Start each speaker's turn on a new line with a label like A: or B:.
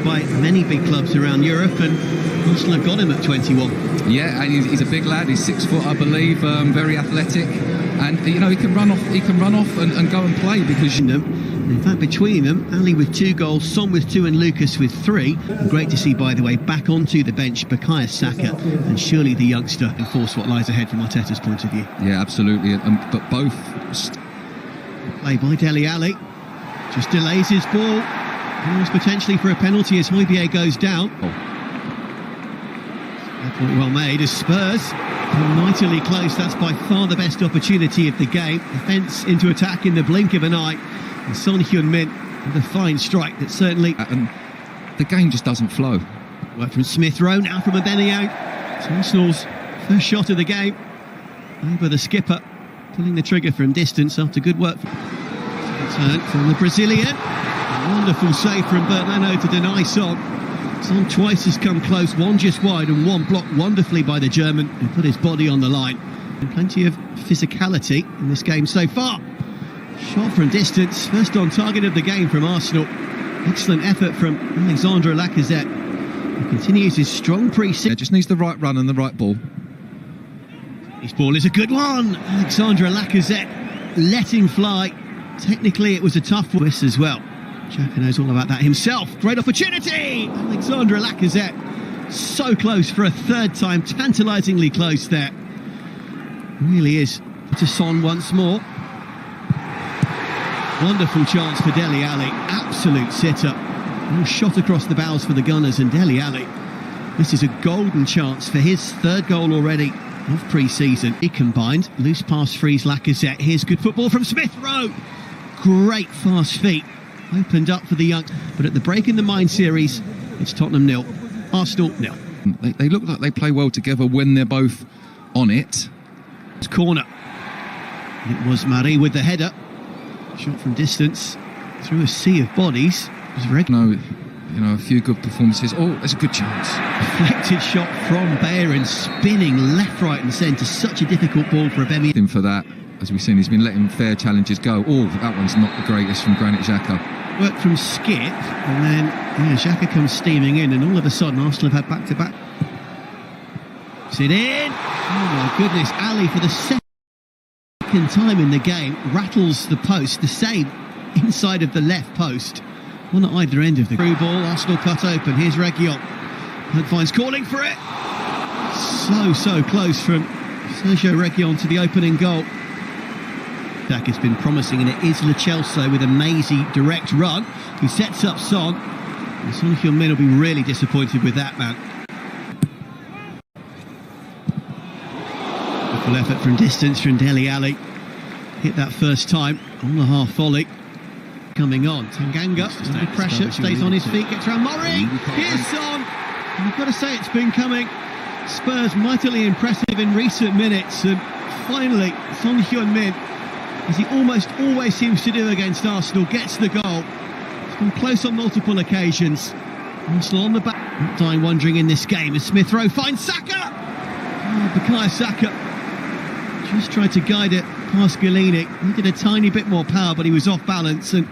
A: by many big clubs around Europe, and Arsenal have got him at 21.
B: Yeah, and he's a big lad. He's 6 foot, I believe, very athletic, and you know he can run off. He can run off and go and play because.
A: In fact, between them, Ali with 2 goals, Son with 2 and Lucas with 3. And great to see, by the way, back onto the bench, Bukayo Saka, and surely the youngster enforce what lies ahead from Arteta's point of view.
B: Yeah, absolutely. But both...
A: Play by Dele Alli. Just delays his ball. Almost potentially for a penalty as Højbjerg goes down. Point well made as Spurs come mightily close. That's by far the best opportunity of the game. Defence into attack in the blink of an eye. And Son Heung-min with a fine strike that certainly...
B: And the game just doesn't flow.
A: Work from Smith Rowe, now from Aubameyang. It's Arsenal's first shot of the game. Over the skipper, pulling the trigger from distance after good work. Turn from the Brazilian. A wonderful save from Bert Leno to deny Son. Son twice has come close, one just wide and one blocked wonderfully by the German, who put his body on the line. And plenty of physicality in this game so far. Shot from distance, first on target of the game from Arsenal. Excellent effort from Alexandre Lacazette, who continues his strong pre-season.
B: Yeah, just needs the right run and the right ball.
A: His ball is a good one. Alexandre Lacazette letting fly. Technically it was a tough one as well. Xhaka knows all about that himself. Great opportunity! Alexandre Lacazette so close for a 3rd time, tantalisingly close there. Really is. To Son once more. Wonderful chance for Dele Alli, absolute sitter. Shot across the bows for the Gunners, and Dele Alli, this is a golden chance for his 3rd goal already of pre-season. He combined, loose pass frees Lacazette. Here's good football from Smith Rowe. Great fast feet, opened up for the young. But at the Break in the Mind series, it's Tottenham 0, Arsenal 0.
B: They look like they play well together when they're both on it.
A: It's corner. It was Marie with the header. Shot from distance through a sea of bodies.
B: A few good performances. Oh, there's a good chance.
A: Deflected shot from Bayern, spinning left, right and centre. Such a difficult ball for Aubameyang.
B: For that, as we've seen, he's been letting fair challenges go. Oh, that one's not the greatest from Granit Xhaka.
A: Work from Skip, and then Xhaka comes steaming in, and all of a sudden Arsenal have had back-to-back. Sit in. Oh my goodness, Ali for the second time in the game rattles the post, the same inside of the left post, one at either end of the through ball. Arsenal cut open. Here's Reguilon, and finds calling for it. So close from Sergio Reguilon to the opening goal. That has been promising, and it is Lo Celso with a mazy direct run who sets up Son. And Son Heung-min will be really disappointed with that, man. Full effort from distance from Dele Alli. Hit that first time on the half volley. Coming on, Tanganga under pressure, stays on his feet, gets around Murray. Here's Son, and you've got to say it's been coming. Spurs mightily impressive in recent minutes, and finally Son Heung-min, as he almost always seems to do against Arsenal, gets the goal. He's come close on multiple occasions. Arsenal on the back, not dying wondering in this game as Smith Rowe finds Saka. Bukayo Saka just tried to guide it past Galini. He did a tiny bit more power, but he was off balance, and